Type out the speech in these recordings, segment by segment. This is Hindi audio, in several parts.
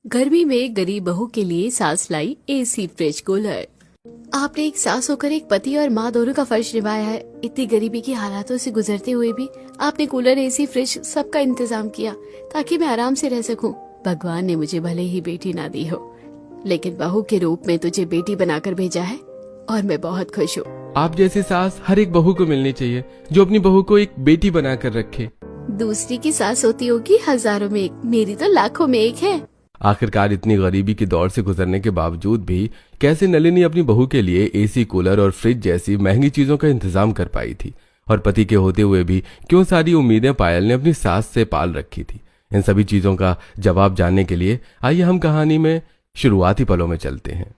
गर्मी में गरीब बहू के लिए सास लाई एसी फ्रिज कूलर। आपने एक सास होकर एक पति और माँ दोनों का फर्ज निभाया है। इतनी गरीबी की हालातों से गुजरते हुए भी आपने कूलर, एसी, फ्रिज सबका इंतजाम किया ताकि मैं आराम से रह सकूं। भगवान ने मुझे भले ही बेटी ना दी हो, लेकिन बहू के रूप में तुझे बेटी बनाकर भेजा है और मैं बहुत खुश हूँ। आप जैसी सास हर एक बहू को मिलनी चाहिए जो अपनी बहू को एक बेटी बनाकर रखे। दूसरी की सास होती होगी हजारों में एक, मेरी तो लाखों में एक है। आखिरकार इतनी गरीबी के दौर से गुजरने के बावजूद भी कैसे नलिनी अपनी बहू के लिए एसी, कूलर और फ्रिज जैसी महंगी चीजों का इंतजाम कर पाई थी, और पति के होते हुए भी क्यों सारी उम्मीदें पायल ने अपनी सास से पाल रखी थी। इन सभी चीजों का जवाब जानने के लिए आइए हम कहानी में शुरुआती पलों में चलते हैं।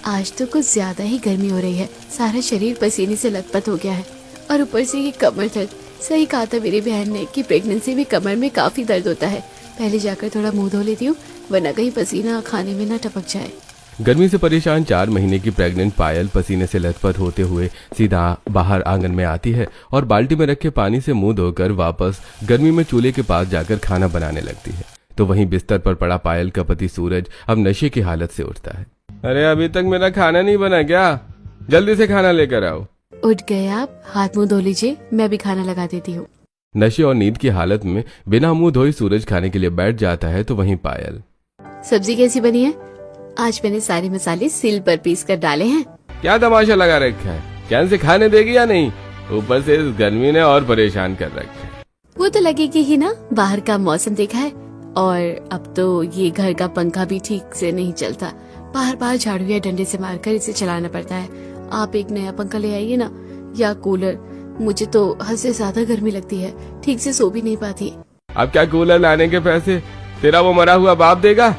आज तो कुछ ज्यादा ही गर्मी हो रही है, सारा शरीर पसीने से लथपथ हो गया है और ऊपर से ये कमर दर्द। सही कहा था मेरी बहन ने कि प्रेगनेंसी में कमर में काफी दर्द होता है। पहले जाकर थोड़ा मुंह धो लेती हूँ, वरना कहीं पसीना खाने में न टपक जाए। गर्मी से परेशान 4 महीने की प्रेग्नेंट पायल पसीने से लथपथ होते हुए सीधा बाहर आंगन में आती है और बाल्टी में रखे पानी से मुंह धोकर वापस गर्मी में चूल्हे के पास जाकर खाना बनाने लगती है। तो वहीं बिस्तर पर पड़ा पायल का पति सूरज अब नशे की हालत से उठता है। अरे अभी तक मेरा खाना नहीं बना क्या? जल्दी से खाना लेकर आओ। उठ गए आप, हाथ मुंह धो लीजिए, मैं भी खाना लगा देती हूँ। नशे और नींद की हालत में बिना मुंह धोए सूरज खाने के लिए बैठ जाता है। तो वहीं पायल, सब्जी कैसी बनी है? आज मैंने सारे मसाले सिल पर पीस कर डाले हैं। क्या तमाशा लगा रखा है? चैन से खाने देगी या नहीं? ऊपर से इस गर्मी ने और परेशान कर रखा है। वो तो लगेगी ही ना, बाहर का मौसम देखा है, और अब तो ये घर का पंखा भी ठीक से नहीं चलता। बाहर बाहर झाड़ू या डंडे से मारकर इसे चलाना पड़ता है। आप एक नया पंखा ले आइए ना, या कूलर। मुझे तो हद से ज्यादा गर्मी लगती है, ठीक से सो भी नहीं पाती। अब क्या कूलर लाने के पैसे तेरा वो मरा हुआ बाप देगा?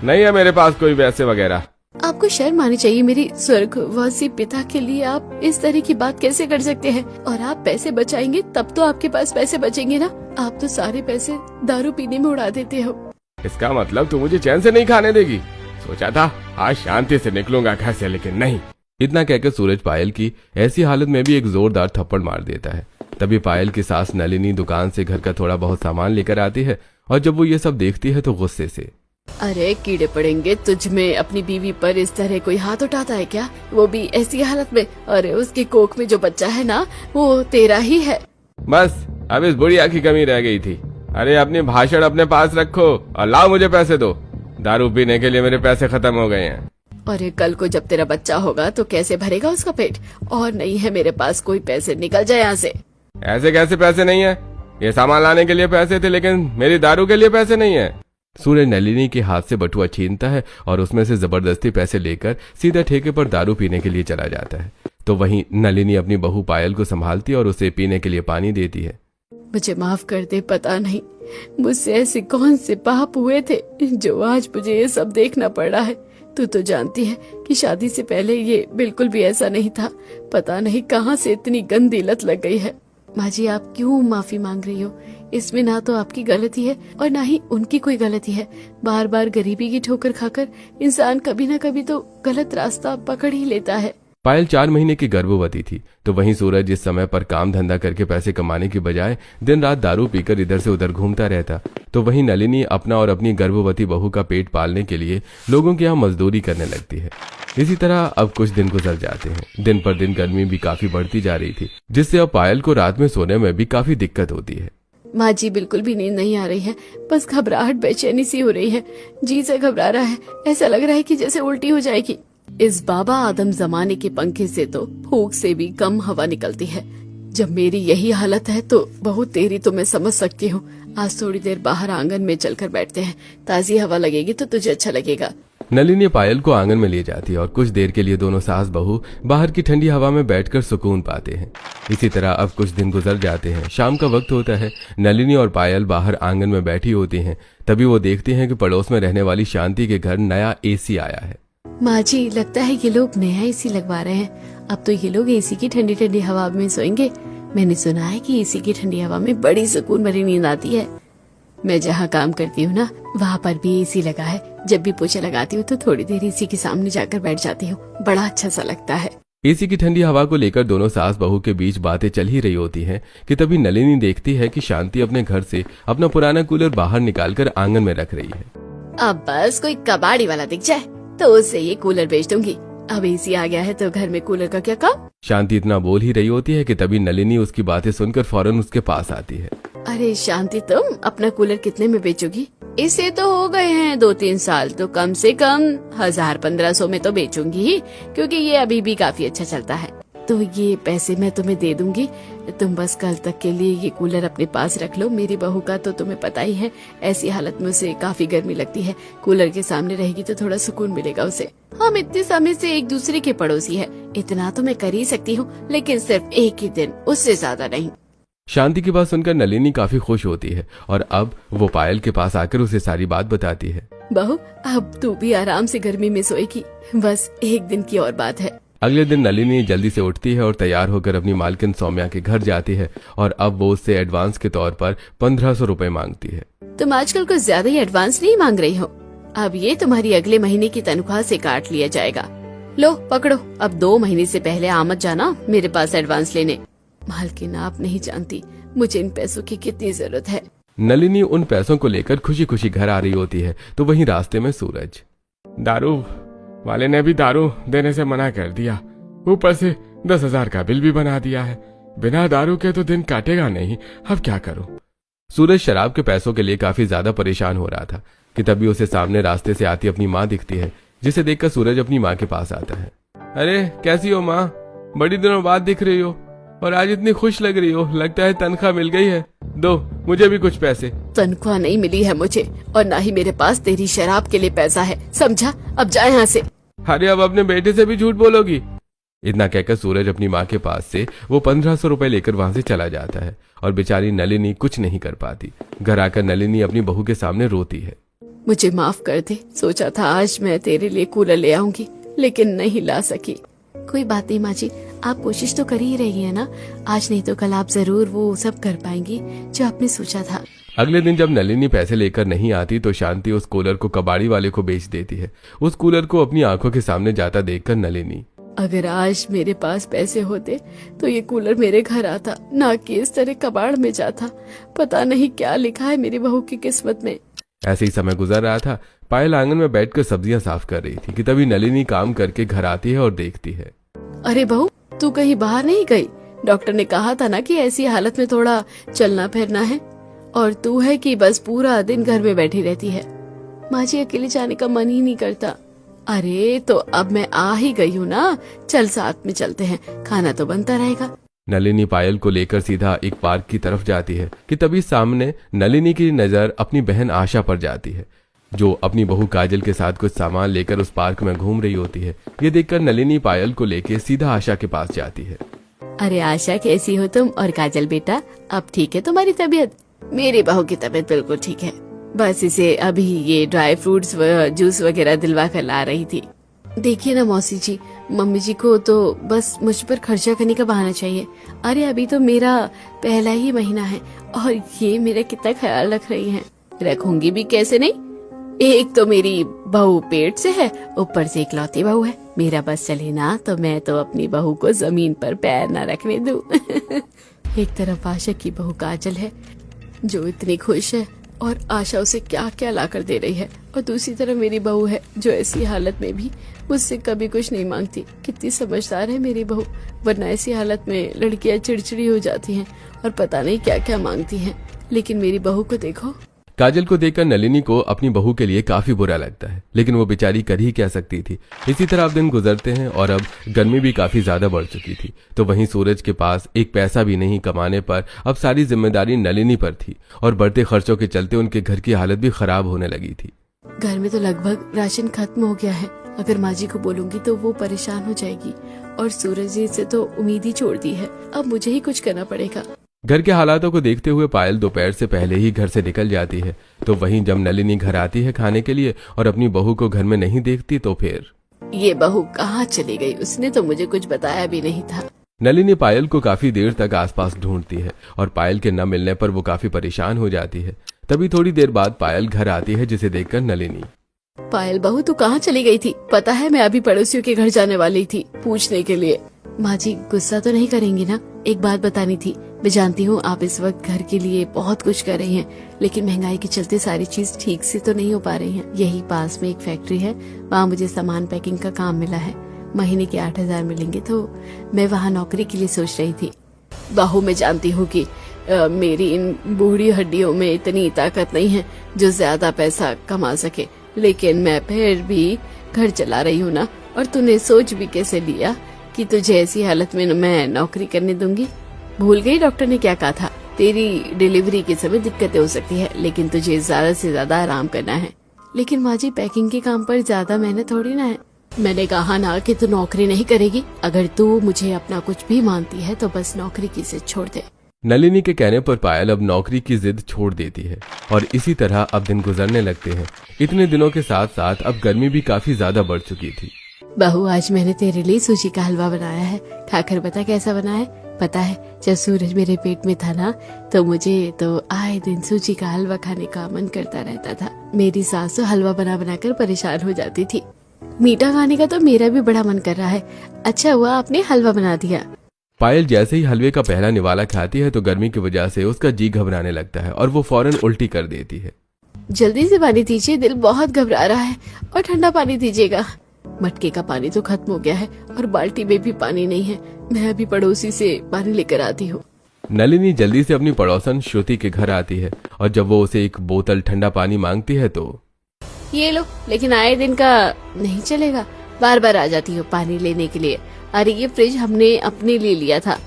नहीं है मेरे पास कोई पैसे वगैरह। आपको शर्म आनी चाहिए। मेरी स्वर्गवासी पिता के लिए आप इस तरह की बात कैसे कर सकते हैं? और आप पैसे बचाएंगे तब तो आपके पास पैसे बचेंगे ना। आप तो सारे पैसे दारू पीने में उड़ा देते हो। इसका मतलब तू मुझे चैन से नहीं खाने देगी? सोचा था आज शांति से निकलूंगा घर से, लेकिन नहीं। इतना कहकर सूरज पायल की ऐसी हालत में भी एक जोरदार थप्पड़ मार देता है। तभी पायल की सास नलिनी दुकान से घर का थोड़ा बहुत सामान लेकर आती है, और जब वो ये सब देखती है तो गुस्से से, अरे कीड़े पड़ेंगे तुझ में, अपनी बीवी पर इस तरह कोई हाथ उठाता है क्या? वो भी ऐसी हालत में। अरे उसकी कोख में जो बच्चा है ना, वो तेरा ही है। बस अब इस बुढ़िया की कमी रह गई थी। अरे अपनी भाषण अपने पास रखो और लाओ मुझे पैसे दो। दारू पीने के लिए मेरे पैसे खत्म हो गए हैं। अरे कल को जब तेरा बच्चा होगा तो कैसे भरेगा उसका पेट? और नहीं है मेरे पास कोई पैसे, निकल जाए यहाँ से। ऐसे कैसे पैसे नहीं है? ये सामान लाने के लिए पैसे थे, लेकिन मेरी दारू के लिए पैसे नहीं है। सूरज नलिनी के हाथ से बटुआ छीनता है और उसमें से जबरदस्ती पैसे लेकर सीधा ठेके पर दारू पीने के लिए चला जाता है। तो वहीं नलिनी अपनी बहू पायल को संभालती है और उसे पीने के लिए पानी देती है। मुझे माफ कर दे, पता नहीं मुझसे ऐसे कौन से पाप हुए थे जो आज मुझे ये सब देखना पड़ रहा है। तू तो जानती है कि शादी से पहले ये बिल्कुल भी ऐसा नहीं था। पता नहीं कहाँ से इतनी गंदी लत लग गई है। माँ जी, आप क्यों माफी मांग रही हो? इसमें ना तो आपकी गलती है और ना ही उनकी कोई गलती है। बार बार गरीबी की ठोकर खाकर इंसान कभी न कभी तो गलत रास्ता पकड़ ही लेता है। पायल 4 महीने की गर्भवती थी। तो वहीं सूरज इस समय पर काम धंधा करके पैसे कमाने की बजाय दिन रात दारू पीकर इधर से उधर घूमता रहता। तो वहीं नलिनी अपना और अपनी गर्भवती बहू का पेट पालने के लिए लोगों के यहाँ मजदूरी करने लगती है। इसी तरह अब कुछ दिन गुजर जाते हैं। दिन पर दिन गर्मी भी काफी बढ़ती जा रही थी, जिससे अब पायल को रात में सोने में भी काफी दिक्कत होती है। माँ जी, बिल्कुल भी नींद नहीं आ रही है, बस घबराहट, बेचैनी सी हो रही है। जी से घबरा रहा है, ऐसा लग रहा है कि जैसे उल्टी हो जाएगी। इस बाबा आदम जमाने के पंखे से तो फूंक से भी कम हवा निकलती है। जब मेरी यही हालत है तो बहुत तेरी तो मैं समझ सकती हूँ। आज थोड़ी देर बाहर आंगन में चलकर बैठते हैं, ताजी हवा लगेगी तो तुझे अच्छा लगेगा। नलिनी पायल को आंगन में ले जाती है और कुछ देर के लिए दोनों सास बहू बाहर की ठंडी हवा में बैठकर सुकून पाते हैं। इसी तरह अब कुछ दिन गुजर जाते हैं। शाम का वक्त होता है। नलिनी और पायल बाहर आंगन में बैठी होती हैं। तभी वो देखते हैं कि पड़ोस में रहने वाली शांति के घर नया एसी आया है। माँ जी, लगता है ये लोग नया एसी लगवा रहे हैं। अब तो ये लोग एसी की ठंडी ठंडी हवा में सोएंगे। मैंने सुना है कि एसी की ठंडी हवा में बड़ी सुकून भरी नींद आती है। मैं जहाँ काम करती हूँ ना, वहाँ पर भी एसी लगा है। जब भी पोछा लगाती हूँ तो थोड़ी देर एसी के सामने जाकर बैठ जाती हूँ, बड़ा अच्छा सा लगता है। एसी की ठंडी हवा को लेकर दोनों सास बहू के बीच बातें चल ही रही होती हैं कि तभी नलिनी देखती है कि शांति अपने घर से अपना पुराना कूलर बाहर निकालकर आंगन में रख रही है। अब बस कोई कबाड़ी वाला दिख जाए तो उससे ये कूलर बेच दूंगी। अब एसी आ गया है तो घर में कूलर का क्या काम। शांति इतना बोल ही रही होती है कि तभी नलिनी उसकी बातें सुनकर फौरन उसके पास आती है। अरे शांति, तुम अपना कूलर कितने में बेचोगी? इसे तो हो गए हैं 2-3 साल, तो कम से कम 1000-1500 में तो बेचूंगी ही, क्योंकि ये अभी भी काफी अच्छा चलता है। तो ये पैसे मैं तुम्हें दे दूंगी, तुम बस कल तक के लिए ये कूलर अपने पास रख लो। मेरी बहू का तो तुम्हें पता ही है, ऐसी हालत में उसे काफी गर्मी लगती है। कूलर के सामने रहेगी तो थोड़ा सुकून मिलेगा उसे। हम इतने समय से एक दूसरे के पड़ोसी है, इतना तो मैं कर ही सकती हूँ, लेकिन सिर्फ एक ही दिन, उससे ज्यादा नहीं। शांति की बात सुनकर नलिनी काफी खुश होती है और अब वो पायल के पास आकर उसे सारी बात बताती है। बहू, अब तू भी आराम से गर्मी में सोएगी, बस एक दिन की और बात है। अगले दिन नलिनी जल्दी से उठती है और तैयार होकर अपनी मालकिन सौम्या के घर जाती है और अब वो उससे एडवांस के तौर पर 1500 रुपए मांगती है। तुम आजकल कुछ ज्यादा ही एडवांस नहीं मांग रही हो, अब ये तुम्हारी अगले महीने की तनख्वाह से काट लिया जाएगा। लो पकड़ो, अब 2 महीने से पहले आ मत जाना मेरे पास एडवांस लेने। मालकिन, आप नहीं जानती मुझे इन पैसों की कितनी जरूरत है। नलिनी उन पैसों को लेकर खुशी खुशी घर आ रही होती है तो वहीं रास्ते में सूरज। दारू वाले ने भी दारू देने से मना कर दिया, ऊपर से 10,000 का बिल भी बना दिया है। बिना दारू के तो दिन काटेगा नहीं, अब क्या करूं। सूरज शराब के पैसों के लिए काफी ज्यादा परेशान हो रहा था कि तभी उसे सामने रास्ते से आती अपनी माँ दिखती है, जिसे देखकर सूरज अपनी माँ के पास आता है। अरे कैसी हो माँ, बड़ी दिनों बाद दिख रही हो और आज इतनी खुश लग रही हो, लगता है तनख्वाह मिल गई है। दो मुझे भी कुछ पैसे। तनख्वाह नहीं मिली है मुझे, और ना ही मेरे पास तेरी शराब के लिए पैसा है, समझा? अब जा यहाँ से। अरे अब अपने बेटे से भी झूठ बोलोगी? इतना कहकर सूरज अपनी माँ के पास से वो 1500 रुपए लेकर वहां से चला जाता है और बेचारी नलिनी कुछ नहीं कर पाती। घर आकर नलिनी अपनी बहू के सामने रोती है। मुझे माफ कर दे, सोचा था आज मैं तेरे लिए कूलर ले आऊंगी, लेकिन नहीं ला सकी। कोई बात नहीं माँ जी, आप कोशिश तो कर ही रही है ना, आज नहीं तो कल आप जरूर वो सब कर पाएंगी जो आपने सोचा था। अगले दिन जब नलिनी पैसे लेकर नहीं आती तो शांति उस कूलर को कबाड़ी वाले को बेच देती है। उस कूलर को अपनी आंखों के सामने जाता देखकर नलिनी, अगर आज मेरे पास पैसे होते तो ये कूलर मेरे घर आता, ना कि इस तरह कबाड़ में जाता। पता नहीं क्या लिखा है मेरी बहू की किस्मत में। ऐसे ही समय गुजर रहा था। पायल आंगन में बैठकर सब्जियां साफ कर रही थी कि तभी नलिनी काम करके घर आती है और देखती है। अरे बहू, तू कहीं बाहर नहीं गई? डॉक्टर ने कहा था ना कि ऐसी हालत में थोड़ा चलना फिरना है, और तू है कि बस पूरा दिन घर में बैठी रहती है। माँ जी, अकेले जाने का मन ही नहीं करता। अरे तो अब मैं आ ही गई हूँ ना, चल साथ में चलते हैं, खाना तो बनता रहेगा। नलिनी पायल को लेकर सीधा एक पार्क की तरफ जाती है कि तभी सामने नलिनी की नजर अपनी बहन आशा पर जाती है, जो अपनी बहू काजल के साथ कुछ सामान लेकर उस पार्क में घूम रही होती है। ये देखकर नलिनी पायल को लेकर सीधा आशा के पास जाती है। अरे आशा, कैसी हो तुम? और काजल बेटा, अब ठीक है तुम्हारी तबीयत? मेरी बहू की तबीयत बिल्कुल ठीक है, बस इसे अभी ये ड्राई फ्रूट्स जूस वगैरह दिलवा कर ला रही थी। देखिए ना मौसी जी, मम्मी जी को तो बस मुझ पर खर्चा करने का बहाना चाहिए। अरे अभी तो मेरा पहला ही महीना है और ये मेरा कितना ख्याल रख रही हैं। रखूंगी भी कैसे नहीं, एक तो मेरी बहू पेट से है, ऊपर से इकलौती बहू है। मेरा बस चले ना तो मैं तो अपनी बहू को जमीन पर पैर ना रखने दूं। एक तरफ आशा की बहू काजल है जो इतनी खुश है और आशा उसे क्या क्या ला कर दे रही है, और दूसरी तरफ मेरी बहू है जो ऐसी हालत में भी मुझसे कभी कुछ नहीं मांगती। कितनी समझदार है मेरी बहू, वरना ऐसी हालत में लड़कियां चिड़चिड़ी हो जाती हैं और पता नहीं क्या क्या मांगती हैं। लेकिन मेरी बहू को देखो। काजल को देखकर नलिनी को अपनी बहू के लिए काफी बुरा लगता है, लेकिन वो बेचारी कर ही क्या सकती थी। इसी तरह अब दिन गुजरते हैं और अब गर्मी भी काफी ज्यादा बढ़ चुकी थी। तो वहीं सूरज के पास एक पैसा भी नहीं कमाने पर अब सारी जिम्मेदारी नलिनी पर थी और बढ़ते खर्चों के चलते उनके घर की हालत भी खराब होने लगी थी। घर में तो लगभग राशन खत्म हो गया है, अगर माँ जी को बोलूंगी तो वो परेशान हो जाएगी, और सूरज जी से तो उम्मीद ही छोड़ दी है। अब मुझे ही कुछ करना पड़ेगा। घर के हालातों को देखते हुए पायल दोपहर से पहले ही घर से निकल जाती है। तो वहीं जब नलिनी घर आती है खाने के लिए और अपनी बहू को घर में नहीं देखती तो फिर ये बहू कहाँ चली गई? उसने तो मुझे कुछ बताया भी नहीं था। नलिनी पायल को काफी देर तक आसपास ढूंढती है और पायल के न मिलने पर वो काफी परेशान हो जाती है। तभी थोड़ी देर बाद पायल घर आती है, जिसे देखकर नलिनी, पायल बहू, तू कहाँ चली गई थी? पता है मैं अभी पड़ोसियों के घर जाने वाली थी पूछने के लिए। माँ जी गुस्सा तो नहीं करेंगी ना? एक बात बतानी थी। मैं जानती हूँ आप इस वक्त घर के लिए बहुत कुछ कर रही हैं, लेकिन महंगाई के चलते सारी चीज ठीक से तो नहीं हो पा रही है। यही पास में एक फैक्ट्री है, वहाँ मुझे सामान पैकिंग का काम मिला है। महीने के 8,000 मिलेंगे, तो मैं वहाँ नौकरी के लिए सोच रही थी। बहू, मैं जानती हूँ कि मेरी इन बूढ़ी हड्डियों में इतनी ताकत नहीं है जो ज्यादा पैसा कमा सके, लेकिन मैं फिर भी घर चला रही हूँ ना। और तूने सोच भी कैसे लिया कि तुझे ऐसी हालत में मैं नौकरी करने दूंगी? भूल गई डॉक्टर ने क्या कहा था? तेरी डिलीवरी के समय दिक्कतें हो सकती है, लेकिन तुझे ज्यादा से ज्यादा आराम करना है। लेकिन माँ जी, पैकिंग के काम पर ज्यादा मेहनत थोड़ी ना है। मैंने कहा ना कि तू नौकरी नहीं करेगी। अगर तू मुझे अपना कुछ भी मानती है तो बस नौकरी की जिद छोड़ दे। नलिनी के कहने पर पायल अब नौकरी की जिद छोड़ देती है और इसी तरह अब दिन गुजरने लगते हैं। इतने दिनों के साथ साथ अब गर्मी भी काफी ज्यादा बढ़ चुकी थी। बहू, आज मैंने तेरे लिए सूजी का हलवा बनाया है, खाकर बता कैसा बना है। पता है, जब सूरज मेरे पेट में था ना, तो मुझे तो आए दिन सूजी का हलवा खाने का मन करता रहता था। मेरी सास तो हलवा बना बना कर परेशान हो जाती थी। मीठा खाने का तो मेरा भी बड़ा मन कर रहा है। अच्छा हुआ आपने हलवा बना दिया। पायल जैसे ही हलवे का पहला निवाला खाती है तो गर्मी की वजह से उसका जी घबराने लगता है और वो फौरन उल्टी कर देती है। जल्दी से पानी दीजिए, दिल बहुत घबरा रहा है। और ठंडा पानी दीजिएगा। मटके का पानी तो खत्म हो गया है और बाल्टी में भी पानी नहीं है। मैं अभी पड़ोसी से पानी लेकर आती हूँ। नलिनी जल्दी से अपनी पड़ोसन श्रुति के घर आती है और जब वो उसे एक बोतल ठंडा पानी मांगती है तो ये लो, लेकिन आए दिन का नहीं चलेगा। बार बार आ जाती हो पानी लेने के लिए। अरे ये फ्रिज हमने अपने लिए लिया था,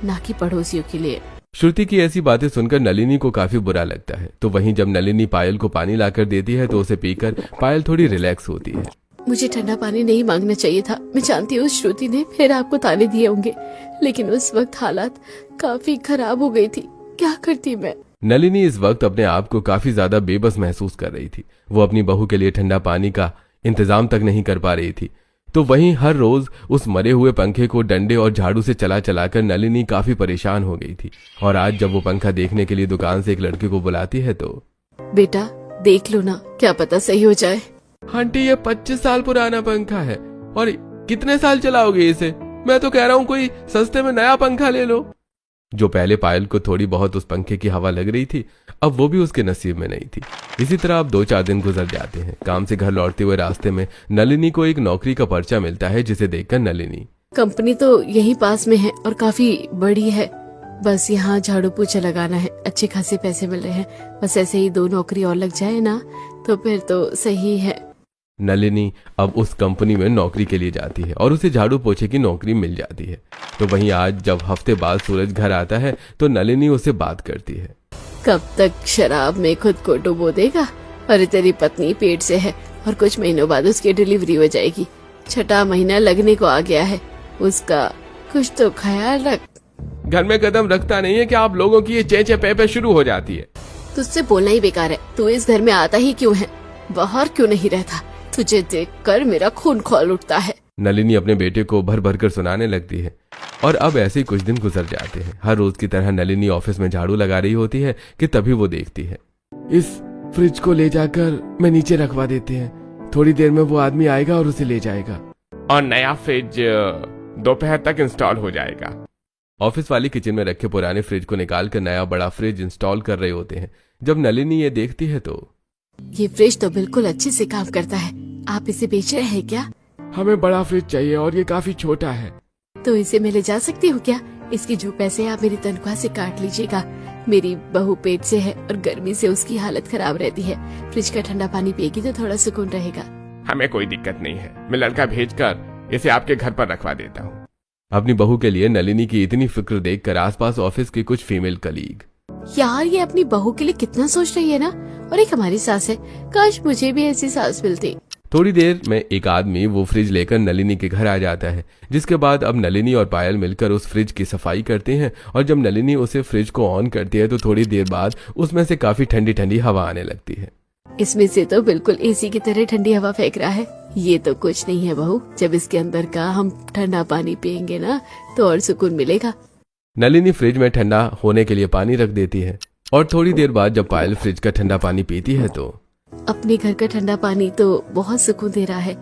ना कि पड़ोसियों के लिए। श्रुति की ऐसी बातें सुनकर नलिनी को काफी बुरा लगता है। तो वहीं जब नलिनी पायल को पानी लाकर देती है तो उसे पीकर पायल थोड़ी रिलैक्स होती है। मुझे ठंडा पानी नहीं मांगना चाहिए था। मैं जानती हूँ श्रुति ने फिर आपको ताने दिए होंगे, लेकिन उस वक्त हालात काफी खराब हो गई थी। क्या करती मैं? नलिनी इस वक्त अपने आप को काफी ज्यादा बेबस महसूस कर रही थी। वो अपनी बहू के लिए ठंडा पानी का इंतजाम तक नहीं कर पा रही थी। तो वहीं हर रोज उस मरे हुए पंखे को डंडे और झाड़ू से चला चलाकर नलिनी काफी परेशान हो गई थी। और आज जब वो पंखा देखने के लिए दुकान से एक लड़के को बुलाती है तो बेटा देख लो ना, क्या पता सही हो जाए। आंटी, ये 25 साल पुराना पंखा है और कितने साल चलाओगे इसे? मैं तो कह रहा हूँ कोई सस्ते में नया पंखा ले लो। जो पहले पायल को थोड़ी बहुत उस पंखे की हवा लग रही थी, अब वो भी उसके नसीब में नहीं थी। इसी तरह अब 2-4 दिन गुजर जाते हैं। काम से घर लौटते हुए रास्ते में नलिनी को एक नौकरी का पर्चा मिलता है, जिसे देखकर नलिनी, कंपनी तो यहीं पास में है और काफी बड़ी है। बस यहाँ झाड़ू पोछा लगाना है। अच्छे खासे पैसे मिल रहे हैं। बस ऐसे ही 2 नौकरी और लग जाए ना तो फिर तो सही है। नलिनी अब उस कंपनी में नौकरी के लिए जाती है और उसे झाड़ू पोछे की नौकरी मिल जाती है। तो वहीं आज जब हफ्ते बाद सूरज घर आता है तो नलिनी उससे बात करती है। कब तक शराब में खुद को डुबो देगा? अरे तेरी पत्नी पेट से है और कुछ महीनों बाद उसकी डिलीवरी हो जाएगी। 6वां महीना लगने को आ गया है। उसका कुछ तो ख्याल रख। घर में कदम रखता नहीं है कि आप लोगों की ये चेचे पे शुरू हो जाती है। तुझसे बोलना ही बेकार है। तू इस घर में आता ही क्यों है? बाहर क्यों नहीं रहता? तुझे देखकर मेरा खून खौल उठता है। नलिनी अपने बेटे को भर भर कर सुनाने लगती है। और अब ऐसे ही कुछ दिन गुजर जाते हैं। हर रोज की तरह नलिनी ऑफिस में झाड़ू लगा रही होती है कि तभी वो देखती है, इस फ्रिज को ले जाकर मैं नीचे रखवा देते हैं। थोड़ी देर में वो आदमी आएगा और उसे ले जाएगा और नया फ्रिज दोपहर तक इंस्टॉल हो जाएगा। ऑफिस वाली किचन में रखे पुराने फ्रिज को निकालकर नया बड़ा फ्रिज इंस्टॉल कर रहे होते हैं। जब नलिनी ये देखती है तो ये फ्रिज तो बिल्कुल अच्छे से काम करता है। आप इसे बेच रहे हैं क्या? हमें बड़ा फ्रिज चाहिए और ये काफी छोटा है। तो इसे मैं ले जा सकती हूँ क्या? इसकी जो पैसे आप मेरी तनख्वाह से काट लीजिएगा। मेरी बहू पेट से है और गर्मी से उसकी हालत खराब रहती है। फ्रिज का ठंडा पानी पिएगी तो थोड़ा सुकून रहेगा। हमें कोई दिक्कत नहीं है। मैं लड़का भेजकर इसे आपके घर पर रखवा देता हूँ। अपनी बहू के लिए नलिनी की इतनी फिक्र देखकर आसपास ऑफिस के कुछ फीमेल कलीग, यार ये अपनी बहू के लिए कितना सोच रही है ना। और एक हमारी सास है, काश मुझे भी ऐसी सास मिलती। थोड़ी देर में एक आदमी वो फ्रिज लेकर नलिनी के घर आ जाता है, जिसके बाद अब नलिनी और पायल मिलकर उस फ्रिज की सफाई करते हैं। और जब नलिनी उसे फ्रिज को ऑन करती है तो थोड़ी देर बाद उसमें से काफी ठंडी ठंडी हवा आने लगती है। इसमें से तो बिल्कुल एसी की तरह ठंडी हवा फेंक रहा है। ये तो कुछ नहीं है बहू, जब इसके अंदर का हम ठंडा पानी पियेंगे ना तो और सुकून मिलेगा। नलिनी फ्रिज में ठंडा होने के लिए पानी रख देती है और थोड़ी देर बाद जब पायल फ्रिज का ठंडा पानी पीती है तो अपने घर का ठंडा पानी तो बहुत सुकून दे रहा है।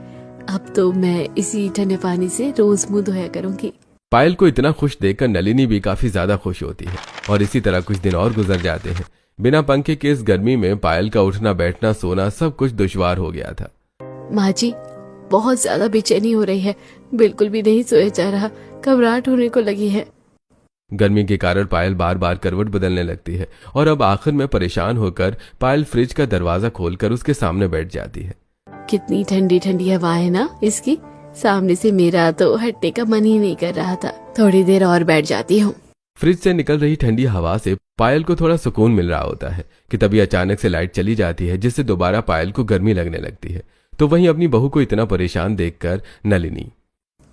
अब तो मैं इसी ठंडे पानी से रोज मुंह धोया करूंगी। पायल को इतना खुश देखकर नलिनी भी काफी ज्यादा खुश होती है और इसी तरह कुछ दिन और गुजर जाते हैं। बिना पंखे के इस गर्मी में पायल का उठना बैठना सोना सब कुछ दुश्वार हो गया था। माँ जी, बहुत ज्यादा बेचैनी हो रही है, बिल्कुल भी नहीं सोया जा रहा, घबराहट होने को लगी है। गर्मी के कारण पायल बार बार करवट बदलने लगती है और अब आखिर में परेशान होकर पायल फ्रिज का दरवाजा खोलकर उसके सामने बैठ जाती है। कितनी ठंडी ठंडी हवा है ना इसकी, सामने से मेरा तो हटने का मन ही नहीं कर रहा था। थोड़ी देर और बैठ जाती हूँ। फ्रिज से निकल रही ठंडी हवा से पायल को थोड़ा सुकून मिल रहा होता है कि तभी अचानक से लाइट चली जाती है, जिससे दोबारा पायल को गर्मी लगने लगती है। तो वहीं अपनी बहू को इतना परेशान देखकर नलिनी,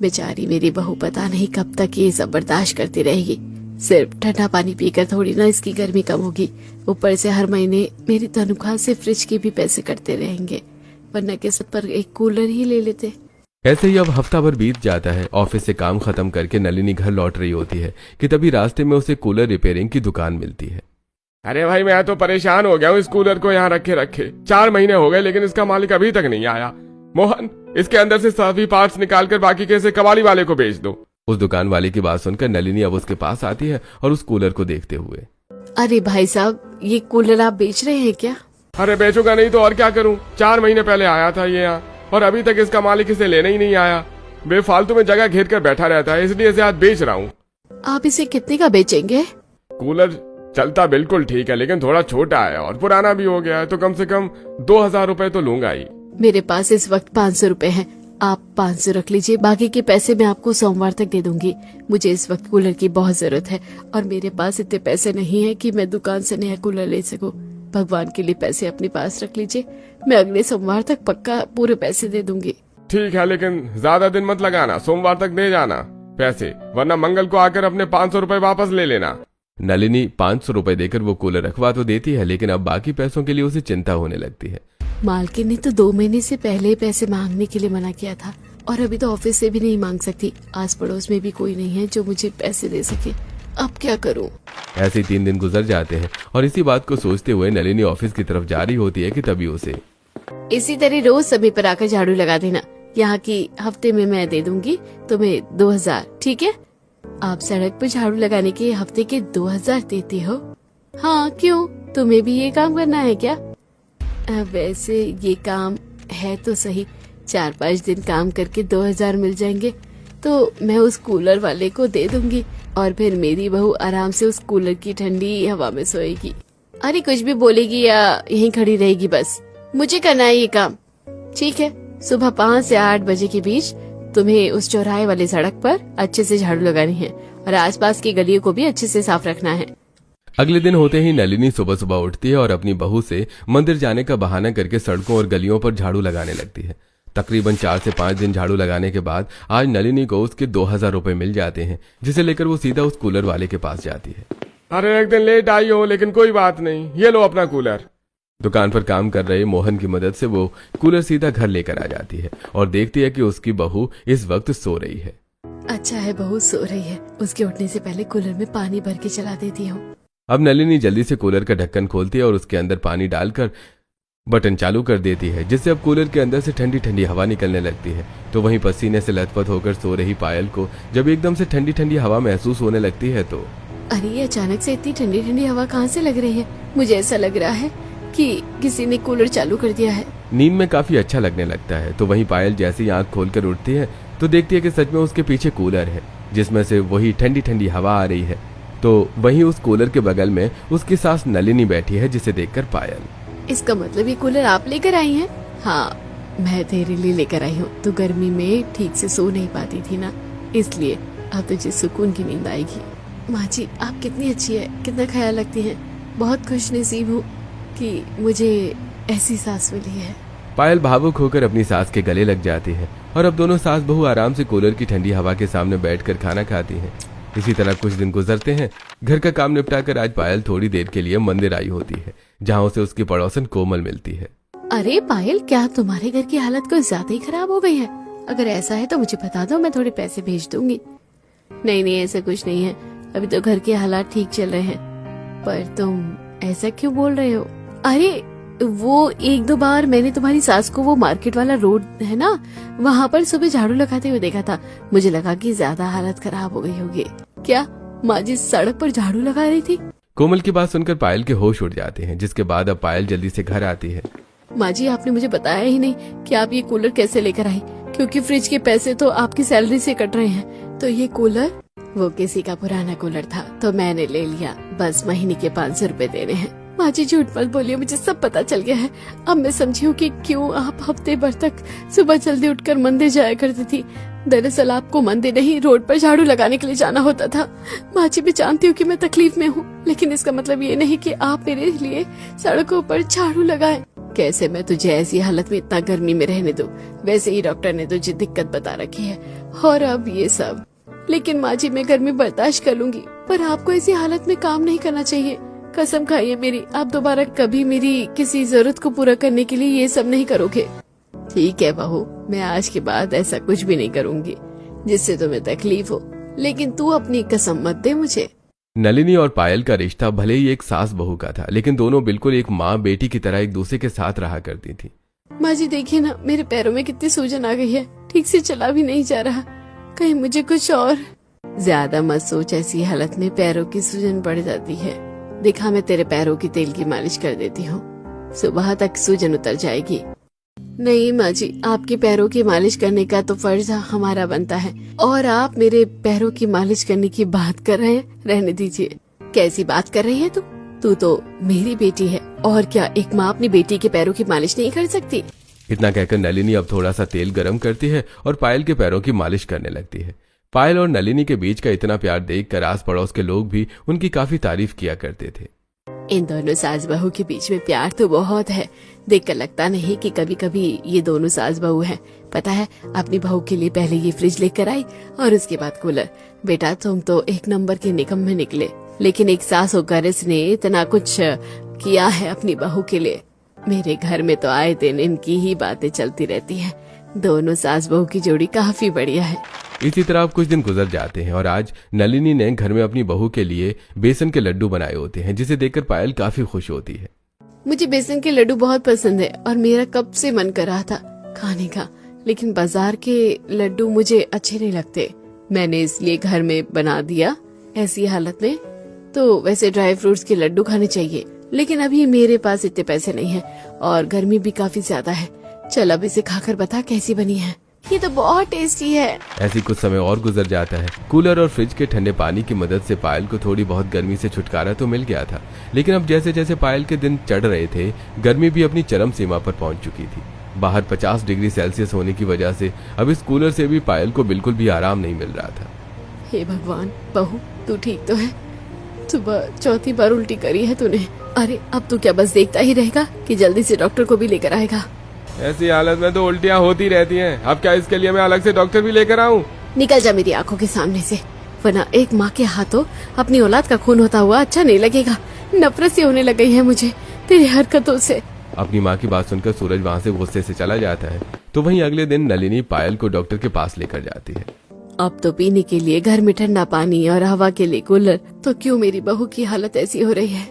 बेचारी मेरी बहू पता नहीं कब तक ये सब बर्दाश्त करती रहेगी। सिर्फ ठंडा पानी पीकर थोड़ी ना इसकी गर्मी कम होगी, ऊपर से हर महीने मेरी तनख्वाह से फ्रिज के भी पैसे कटते रहेंगे, वरना किस्त पर एक कूलर ही ले लेते। ऐसे ही अब हफ्ता भर बीत जाता है। ऑफिस से काम खत्म करके नलिनी घर लौट रही होती है कि तभी रास्ते में उसे कूलर रिपेयरिंग की दुकान मिलती है। अरे भाई, मैं तो परेशान हो गया हूँ इस कूलर को यहाँ रखे रखे। 4 महीने हो गए लेकिन इसका मालिक अभी तक नहीं आया। मोहन, इसके अंदर से सभी पार्ट्स निकाल कर बाकी के कबाड़ी वाले को बेच दो। उस दुकान वाले की बात सुनकर नलिनी अब उसके पास आती है और उस कूलर को देखते हुए, अरे भाई साहब, ये कूलर आप बेच रहे हैं क्या? अरे बेचूंगा नहीं तो और क्या करूं। 4 महीने पहले आया था ये यहाँ और अभी तक इसका मालिक इसे लेने ही नहीं आया। बेफालतू में जगह घेर कर बैठा रहता है, इसलिए इसे आज बेच रहा हूँ। आप इसे कितने का बेचेंगे? कूलर चलता बिल्कुल ठीक है लेकिन थोड़ा छोटा है और पुराना भी हो गया है, तो कम से कम 2000 रुपए तो लूंगा ही। मेरे पास इस वक्त 500 रुपए हैं, आप 500 रख लीजिए, बाकी के पैसे मैं आपको सोमवार तक दे दूंगी। मुझे इस वक्त कूलर की बहुत जरूरत है और मेरे पास इतने पैसे नहीं है कि मैं दुकान से नया कूलर ले सकूं। भगवान के लिए पैसे अपने पास रख लीजिए, मैं अगले सोमवार तक पक्का पूरे पैसे दे दूंगी। ठीक है, लेकिन ज्यादा दिन मत लगाना, सोमवार तक दे जाना पैसे, वरना मंगल को आकर अपने 500 रुपए वापस ले लेना। नलिनी 500 रुपए देकर वो कूलर रखवा तो देती है, लेकिन अब बाकी पैसों के लिए उसे चिंता होने लगती है। मालकिन ने तो 2 महीने से पहले ही पैसे मांगने के लिए मना किया था और अभी तो ऑफिस से भी नहीं मांग सकती। आस पड़ोस में भी कोई नहीं है जो मुझे पैसे दे सके, अब क्या करूं? ऐसे 3 दिन गुजर जाते हैं और इसी बात को सोचते हुए नलिनी ऑफिस की तरफ जा रही होती है कि तभी उसे, इसी तरह रोज समय पर आकर झाड़ू लगा देना, यहाँ की हफ्ते में मैं दे दूंगी तुम्हें 2000, ठीक है? आप सड़क पर झाड़ू लगाने के हफ्ते के 2000 देते हो? हाँ, क्यों, तुम्हें भी ये काम करना है क्या? वैसे ये काम है तो सही, 4-5 दिन काम करके 2000 मिल जाएंगे तो मैं उस कूलर वाले को दे दूंगी और फिर मेरी बहू आराम से उस कूलर की ठंडी हवा में सोएगी। अरे कुछ भी बोलेगी या यहीं खड़ी रहेगी? बस मुझे करना है ये काम, ठीक है? सुबह 5 से 8 बजे के बीच तुम्हें उस चौराहे वाली सड़क पर अच्छे से झाड़ू लगानी है और आसपास की गलियों को भी अच्छे से साफ रखना है। अगले दिन होते ही नलिनी सुबह सुबह उठती है और अपनी बहू से मंदिर जाने का बहाना करके सड़कों और गलियों पर झाड़ू लगाने लगती है। तकरीबन 4 से 5 दिन झाड़ू लगाने के बाद आज नलिनी को उसके 2000 रुपए मिल जाते हैं, जिसे लेकर वो सीधा उस कूलर वाले के पास जाती है। अरे एक दिन लेट आई हो लेकिन कोई बात नहीं, ये लो अपना कूलर। दुकान पर काम कर रहे मोहन की मदद से वो कूलर सीधा घर लेकर आ जाती है और देखती है कि उसकी बहू इस वक्त सो रही है। अच्छा है, बहू सो रही है, उसके उठने से पहले कूलर में पानी भर के चला देती हूँ। अब नलिनी जल्दी से कूलर का ढक्कन खोलती है और उसके अंदर पानी डालकर बटन चालू कर देती है, जिससे अब कूलर के अंदर से ठंडी ठंडी हवा निकलने लगती है। तो वहीं पसीने से लथपथ होकर सो रही पायल को जब एकदम से ठंडी ठंडी हवा महसूस होने लगती है तो, अरे ये अचानक से इतनी ठंडी ठंडी हवा कहाँ से लग रही है? मुझे ऐसा लग रहा है कि किसी ने कूलर चालू कर दिया है। नींद में काफी अच्छा लगने लगता है। तो वहीं पायल जैसे ही आंख खोलकर उठती है तो देखती है कि सच में उसके पीछे कूलर है, जिसमें से वही ठंडी ठंडी हवा आ रही है। तो वहीं उस कूलर के बगल में उसकी सास नलिनी बैठी है, जिसे देखकर पायल, इसका मतलब ये कूलर आप लेकर आई हैं? हाँ, मैं तेरे लिए लेकर आई हूँ। तो गर्मी में ठीक से सो नहीं पाती थी ना, इसलिए अब तुझे सुकून की नींद आएगी। माँ जी, आप कितनी अच्छी है, कितना ख्याल रखती हैं। बहुत खुशनसीब हूँ कि मुझे ऐसी सास मिली है। पायल भावुक होकर अपनी सास के गले लग जाती है और अब दोनों सास बहू आराम से कूलर की ठंडी हवा के सामने बैठकर खाना खाती हैं। इसी तरह कुछ दिन गुजरते हैं। घर का काम निपटाकर आज पायल थोड़ी देर के लिए मंदिर आई होती है, जहाँ उसे उसकी पड़ोसन कोमल मिलती है। अरे पायल, क्या तुम्हारे घर की हालत कुछ ज्यादा ही खराब हो गई है? अगर ऐसा है तो मुझे बता दो, मैं थोड़े पैसे भेज दूंगी। नहीं, ऐसा कुछ नहीं है, अभी तो घर के हालात ठीक चल रहे हैं। पर तुम ऐसा क्यों बोल रहे हो? अरे वो एक दो बार मैंने तुम्हारी सास को वो मार्केट वाला रोड है ना, वहाँ पर सुबह झाड़ू लगाते हुए देखा था। मुझे लगा कि ज्यादा हालत खराब हो गई होगी। क्या माँ जी सड़क पर झाड़ू लगा रही थी? कोमल की बात सुनकर पायल के होश उड़ जाते हैं, जिसके बाद अब पायल जल्दी से घर आती है। माँ जी आपने मुझे बताया ही नहीं कि आप ये कूलर कैसे लेकर आई, क्योंकि फ्रिज के पैसे तो आपकी सैलरी से कट रहे हैं। तो ये कूलर वो किसी का पुराना कूलर था तो मैंने ले लिया, बस महीने के 500 रुपए देने हैं। माँ जी झूठ मत बोलिए, मुझे सब पता चल गया है। अब मैं समझी हूँ कि क्यों आप हफ्ते भर तक सुबह जल्दी उठकर मंदिर जाया करती थी। दरअसल आपको मंदिर नहीं, रोड पर झाड़ू लगाने के लिए जाना होता था। माँ जी मैं जानती हूँ कि मैं तकलीफ में हूँ, लेकिन इसका मतलब ये नहीं कि आप मेरे लिए सड़कों पर झाड़ू लगाएं। कैसे मैं तुझे ऐसी हालत में इतना गर्मी में रहने दूं? वैसे ही डॉक्टर ने तुझे दिक्कत बता रखी है, और अब ये सब। लेकिन माँ जी मैं गर्मी बर्दाश्त कर लूंगी, पर आपको ऐसी हालत में काम नहीं करना चाहिए। कसम खाइए मेरी, आप दोबारा कभी मेरी किसी जरूरत को पूरा करने के लिए ये सब नहीं करोगे। ठीक है बहू, मैं आज के बाद ऐसा कुछ भी नहीं करूंगी जिससे तुम्हें तकलीफ हो, लेकिन तू अपनी कसम मत दे मुझे। नलिनी और पायल का रिश्ता भले ही एक सास बहू का था, लेकिन दोनों बिल्कुल एक माँ बेटी की तरह एक दूसरे के साथ रहा करती थी। माँ जी देखिए ना, मेरे पैरों में कितनी सूजन आ गई है, ठीक से चला भी नहीं जा रहा। कहीं मुझे कुछ और। ज्यादा मत सोच, ऐसी हालत में पैरों की सूजन बढ़ जाती है। देखा, मैं तेरे पैरों की तेल की मालिश कर देती हूँ, सुबह तक सूजन उतर जाएगी। नहीं माँ जी, आपके पैरों की मालिश करने का तो फर्ज हमारा बनता है, और आप मेरे पैरों की मालिश करने की बात कर रहे हैं। रहने दीजिए। कैसी बात कर रही है तू? तू तो मेरी बेटी है, और क्या एक माँ अपनी बेटी के पैरों की मालिश नहीं कर सकती? इतना कहकर नलिनी अब थोड़ा सा तेल गरम करती है और पायल के पैरों की मालिश करने लगती है। पायल और नलिनी के बीच का इतना प्यार देखकर आस पड़ोस के लोग भी उनकी काफी तारीफ किया करते थे। इन दोनों सास बहू के बीच में प्यार तो बहुत है, देखकर लगता नहीं कि कभी कभी ये दोनों सास बहू हैं। पता है, अपनी बहू के लिए पहले ये फ्रिज लेकर आई और उसके बाद कूलर। बेटा तुम तो एक नंबर के निकम्मे निकले, लेकिन एक सास होकर इसने इतना कुछ किया है अपनी बहू के लिए। मेरे घर में तो आए दिन इनकी ही बातें चलती रहती हैं। दोनों सास बहू की जोड़ी काफी बढ़िया है। इसी तरह अब कुछ दिन गुजर जाते हैं और आज नलिनी ने घर में अपनी बहू के लिए बेसन के लड्डू बनाए होते हैं, जिसे देखकर पायल काफी खुश होती है। मुझे बेसन के लड्डू बहुत पसंद है और मेरा कब से मन कर रहा था खाने का, लेकिन बाजार के लड्डू मुझे अच्छे नहीं लगते। मैंने इसलिए घर में बना दिया। ऐसी हालत में तो वैसे ड्राई फ्रूट्स के लड्डू खाने चाहिए, लेकिन अभी मेरे पास इतने पैसे नहीं है और गर्मी भी काफी ज्यादा है। चल अब इसे खाकर बता कैसी बनी है। ये तो बहुत टेस्टी है। ऐसी कुछ समय और गुजर जाता है। कूलर और फ्रिज के ठंडे पानी की मदद से पायल को थोड़ी बहुत गर्मी से छुटकारा तो मिल गया था, लेकिन अब जैसे जैसे पायल के दिन चढ़ रहे थे, गर्मी भी अपनी चरम सीमा पर पहुंच चुकी थी। बाहर 50 डिग्री सेल्सियस होने की वजह से अब इस कूलर से भी पायल को बिल्कुल भी आराम नहीं मिल रहा था। हे भगवान, बहू तू ठीक तो है? सुबह चौथी बार उल्टी करी है तूने। अरे अब तू क्या बस देखता ही रहेगा कि जल्दी से डॉक्टर को भी लेकर आएगा? ऐसी हालत में तो उल्टियाँ होती रहती हैं। अब क्या इसके लिए मैं अलग से डॉक्टर भी लेकर आऊं? निकल जा मेरी आंखों के सामने से, वरना एक माँ के हाथों अपनी औलाद का खून होता हुआ अच्छा नहीं लगेगा। नफरत सी होने लग गई है मुझे तेरी हरकतों से। अपनी माँ की बात सुनकर सूरज वहाँ से गुस्से से चला जाता है। तो वहीं अगले दिन नलिनी पायल को डॉक्टर के पास लेकर जाती है। अब तो पीने के लिए घर में ठंडा पानी और हवा के लिए कूलर, तो क्यों मेरी बहू की हालत ऐसी हो रही है?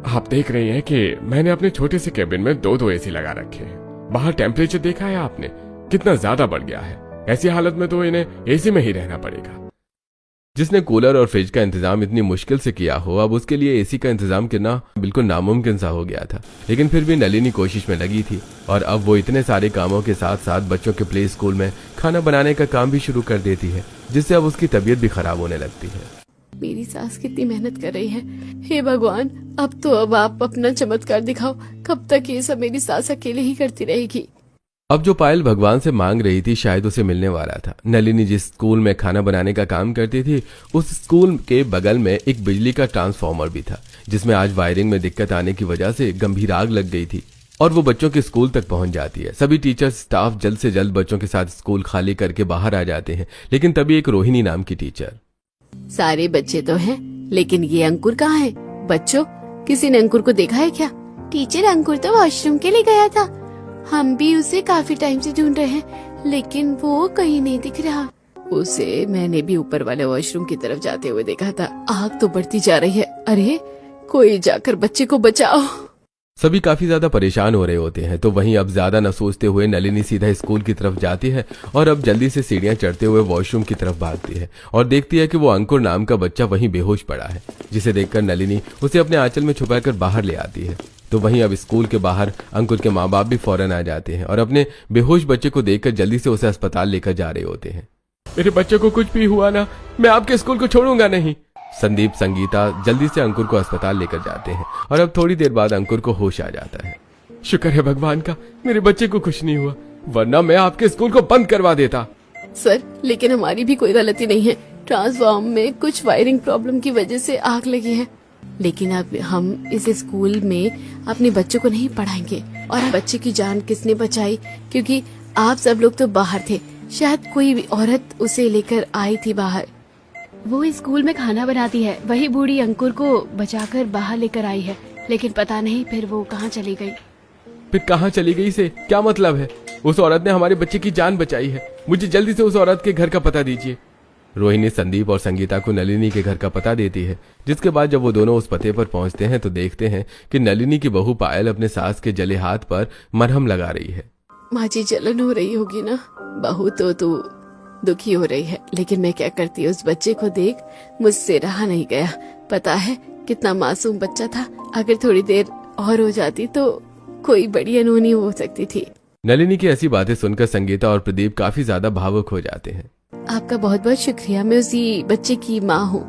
आप देख रही हैं कि मैंने अपने छोटे से केबिन में 2 एसी लगा रखे हैं। बाहर टेम्परेचर देखा है आपने कितना ज्यादा बढ़ गया है। ऐसी हालत में तो इन्हें एसी में ही रहना पड़ेगा। जिसने कूलर और फ्रिज का इंतजाम इतनी मुश्किल से किया हो, अब उसके लिए एसी का इंतजाम करना बिल्कुल नामुमकिन सा हो गया था। लेकिन फिर भी नलिनी कोशिश में लगी थी और अब वो इतने सारे कामों के साथ साथ बच्चों के प्ले स्कूल में खाना बनाने का काम भी शुरू कर देती है, जिससे अब उसकी तबीयत भी खराब होने लगती है। मेरी सास कितनी मेहनत कर रही है। हे भगवान, अब आप अपना चमत्कार दिखाओ। कब तक ये सब मेरी सास अकेले ही करती रहेगी? अब जो पायल भगवान से मांग रही थी शायद उसे मिलने वाला था। नलिनी जिस स्कूल में खाना बनाने का काम करती थी, उस स्कूल के बगल में एक बिजली का ट्रांसफार्मर भी था, जिसमें आज वायरिंग में दिक्कत आने की वजह से गंभीर आग लग गई थी और वो बच्चों के स्कूल तक पहुंच जाती है। सभी टीचर स्टाफ जल्द से जल्द बच्चों के साथ स्कूल खाली करके बाहर आ जाते हैं, लेकिन तभी एक रोहिणी नाम की टीचर। सारे बच्चे तो हैं, लेकिन ये अंकुर कहाँ है? बच्चों, किसी ने अंकुर को देखा है क्या? टीचर, अंकुर तो वॉशरूम के लिए गया था। हम भी उसे काफी टाइम से ढूंढ रहे हैं, लेकिन वो कहीं नहीं दिख रहा। उसे मैंने भी ऊपर वाले वॉशरूम की तरफ जाते हुए देखा था। आग तो बढ़ती जा रही है। अरे कोई जाकर बच्चे को बचाओ। सभी काफी ज्यादा परेशान हो रहे होते हैं। तो वहीं अब ज्यादा न सोचते हुए नलिनी सीधा स्कूल की तरफ जाती है और अब जल्दी से सीढ़ियां चढ़ते हुए वॉशरूम की तरफ भागती है और देखती है कि वो अंकुर नाम का बच्चा वहीं बेहोश पड़ा है, जिसे देखकर नलिनी उसे अपने आंचल में छुपाकर बाहर ले आती है। तो वहीं अब स्कूल के बाहर अंकुर के माँ बाप भी फौरन आ जाते हैं और अपने बेहोश बच्चे को देखकर जल्दी से उसे अस्पताल लेकर जा रहे होते हैं। मेरे बच्चे को कुछ भी हुआ ना, मैं आपके स्कूल को छोड़ूंगा नहीं। संदीप संगीता जल्दी से अंकुर को अस्पताल लेकर जाते हैं और अब थोड़ी देर बाद अंकुर को होश आ जाता है। शुक्र है भगवान का, मेरे बच्चे को कुछ नहीं हुआ, वरना मैं आपके स्कूल को बंद करवा देता। सर, लेकिन हमारी भी कोई गलती नहीं है। ट्रांसफॉर्म में कुछ वायरिंग प्रॉब्लम की वजह से आग लगी है, लेकिन अब हम इस स्कूल में अपने बच्चों को नहीं पढ़ाएंगे। और बच्चे की जान किसने बचाई, क्योंकि आप सब लोग तो बाहर थे, शायद कोई भी औरत उसे लेकर आई थी बाहर। वो स्कूल में खाना बनाती है, वही बूढ़ी अंकुर को बचाकर बाहर लेकर आई है, लेकिन पता नहीं फिर वो कहाँ चली गई। फिर कहाँ चली गई से क्या मतलब है? उस औरत ने हमारे बच्चे की जान बचाई है, मुझे जल्दी से उस औरत के घर का पता दीजिए। रोहिणी संदीप और संगीता को नलिनी के घर का पता देती है, जिसके बाद जब वो दोनों उस पते पर पहुंचते हैं तो देखते हैं कि नलिनी की बहू पायल अपने सास के जले हाथ पर मरहम लगा रही है। माँ जी, जलन हो रही होगी ना? बहू तो तू दुखी हो रही है, लेकिन मैं क्या करती, उस बच्चे को देख मुझसे रहा नहीं गया। पता है कितना मासूम बच्चा था, अगर थोड़ी देर और हो जाती तो कोई बड़ी अनहोनी हो सकती थी। नलिनी की ऐसी बातें सुनकर संगीता और प्रदीप काफी ज्यादा भावुक हो जाते हैं। आपका बहुत बहुत शुक्रिया, मैं उसी बच्चे की माँ हूँ।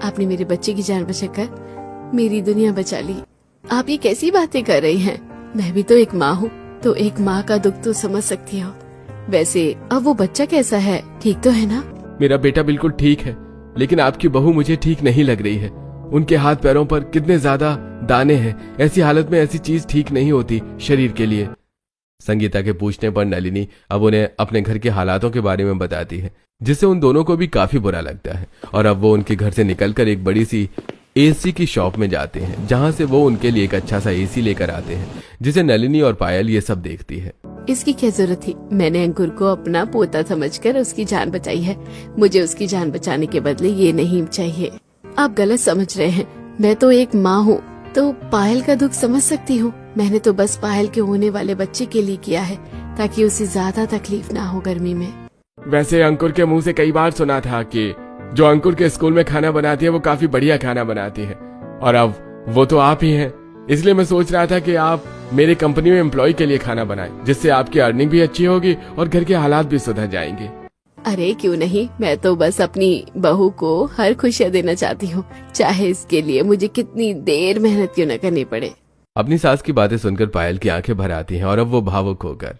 आपने मेरे बच्चे की जान बचाकर मेरी दुनिया बचा ली। आप ये कैसी बातें कर रही हैं? मैं भी तो एक माँ हूँ, तो एक माँ का दुख तो समझ सकती हो। वैसे अब वो बच्चा कैसा है, ठीक तो है ना? मेरा बेटा बिल्कुल ठीक है, लेकिन आपकी बहू मुझे ठीक नहीं लग रही है। उनके हाथ पैरों पर कितने ज्यादा दाने हैं, ऐसी हालत में ऐसी चीज ठीक नहीं होती शरीर के लिए। संगीता के पूछने पर नलिनी अब उन्हें अपने घर के हालातों के बारे में बताती है, जिससे उन दोनों को भी काफी बुरा लगता है और अब वो उनके घर से निकलकर एक बड़ी सी एसी की शॉप में जाते हैं, जहां से वो उनके लिए एक अच्छा सा एसी लेकर आते हैं, जिसे नलिनी और पायल ये सब देखती है। इसकी क्या जरूरत थी? मैंने अंकुर को अपना पोता समझकर उसकी जान बचाई है। मुझे उसकी जान बचाने के बदले ये नहीं चाहिए। आप गलत समझ रहे हैं। मैं तो एक माँ हूँ, तो पायल का दुख समझ सकती हूँ। मैंने तो बस पायल के होने वाले बच्चे के लिए किया है, ताकि उसे ज्यादा तकलीफ ना हो गर्मी में। वैसे अंकुर के मुंह से कई बार सुना था कि जो अंकुर के स्कूल में खाना बनाती है वो काफी बढ़िया खाना बनाती है, और अब वो तो आप ही हैं। इसलिए मैं सोच रहा था कि आप मेरी कंपनी में एम्प्लॉय के लिए खाना बनाएं, जिससे आपकी अर्निंग भी अच्छी होगी और घर के हालात भी सुधर जाएंगे। अरे क्यों नहीं, मैं तो बस अपनी बहू को हर खुशियाँ देना चाहती हूँ, चाहे इसके लिए मुझे कितनी देर मेहनत क्यों न करनी पड़े। अपनी सास की बातें सुनकर पायल की आंखें भर आती हैं और अब वो भावुक होकर,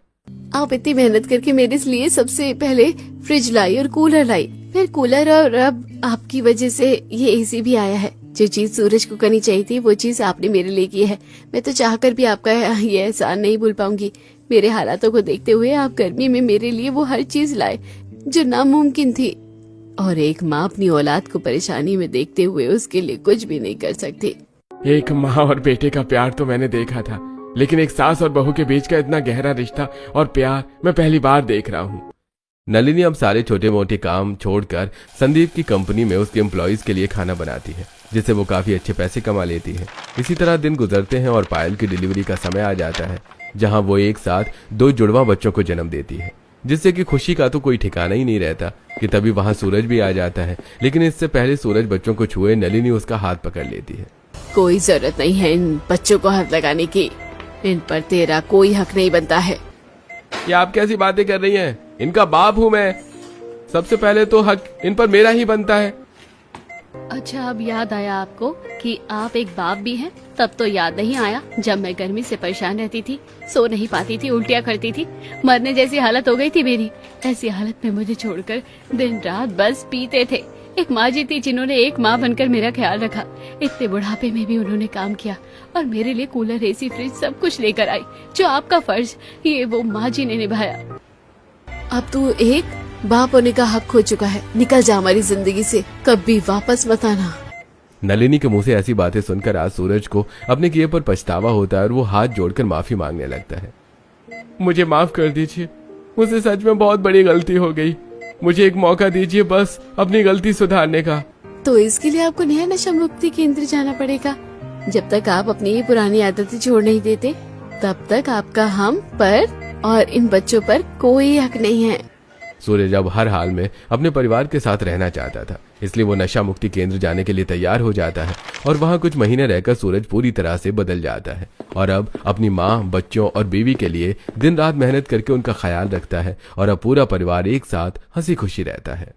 आप इतनी मेहनत करके मेरे लिए सबसे पहले फ्रिज लाई और कूलर लाई, फिर कूलर, और अब आपकी वजह से ये एसी भी आया है। जो चीज सूरज को करनी चाहिए थी वो चीज आपने मेरे लिए की है। मैं तो चाहकर भी आपका ये एहसान नहीं भूल पाऊंगी। मेरे हालातों को देखते हुए आप गर्मी में मेरे लिए वो हर चीज लाए जो नामुमकिन थी, और एक माँ अपनी औलाद को परेशानी में देखते हुए उसके लिए कुछ भी नहीं कर सकती। एक माँ और बेटे का प्यार तो मैंने देखा था, लेकिन एक सास और बहू के बीच का इतना गहरा रिश्ता और प्यार मैं पहली बार देख रहा हूँ। नलिनी अब सारे छोटे मोटे काम छोड़कर संदीप की कंपनी में उसके एम्प्लॉइज के लिए खाना बनाती है, जिससे वो काफी अच्छे पैसे कमा लेती है। इसी तरह दिन गुजरते हैं और पायल की डिलीवरी का समय आ जाता है, जहां वो एक साथ 2 जुड़वा बच्चों को जन्म देती है, जिससे कि खुशी का तो कोई ठिकाना ही नहीं रहता कि तभी वहां सूरज भी आ जाता है। लेकिन इससे पहले सूरज बच्चों को छुए नलिनी उसका हाथ पकड़ लेती है। कोई जरूरत नहीं है इन बच्चों को हाथ लगाने की, इन पर तेरा कोई हक नहीं बनता है। ये आप कैसी बातें कर रही हैं? इनका बाप हूँ मैं, सबसे पहले तो हक इन पर मेरा ही बनता है। अच्छा, अब याद आया आपको कि आप एक बाप भी हैं? तब तो याद नहीं आया जब मैं गर्मी से परेशान रहती थी, सो नहीं पाती थी, उल्टियाँ करती थी, मरने जैसी हालत हो गई थी मेरी। ऐसी हालत में मुझे छोड़कर दिन रात बस पीते थे। एक माँ जी थी जिन्होंने एक माँ बनकर मेरा ख्याल रखा। इतने बुढ़ापे में भी उन्होंने काम किया और मेरे लिए कूलर, एसी, फ्रिज सब कुछ लेकर आई। जो आपका फर्ज ये वो माँ जी ने निभाया। अब तू एक बाप होने का हक खो चुका है। निकल जा हमारी जिंदगी से, कभी वापस मत आना। नलिनी के मुंह से ऐसी बातें सुनकर आज सूरज को अपने किए पर पछतावा होता है और वो हाथ जोड़कर माफी मांगने लगता है। मुझे माफ कर दीजिए, मुझसे सच में बहुत बड़ी गलती हो गई। मुझे एक मौका दीजिए बस अपनी गलती सुधारने का। तो इसके लिए आपको नया नशा मुक्ति केंद्र जाना पड़ेगा। जब तक आप अपनी ये पुरानी आदतें छोड़ नहीं देते तब तक आपका हम पर और इन बच्चों पर कोई हक नहीं है। सूरज अब हर हाल में अपने परिवार के साथ रहना चाहता था, इसलिए वो नशा मुक्ति केंद्र जाने के लिए तैयार हो जाता है और वहाँ कुछ महीने रहकर सूरज पूरी तरह से बदल जाता है और अब अपनी माँ, बच्चों और बीवी के लिए दिन रात मेहनत करके उनका ख्याल रखता है और अब पूरा परिवार एक साथ हंसी खुशी रहता है।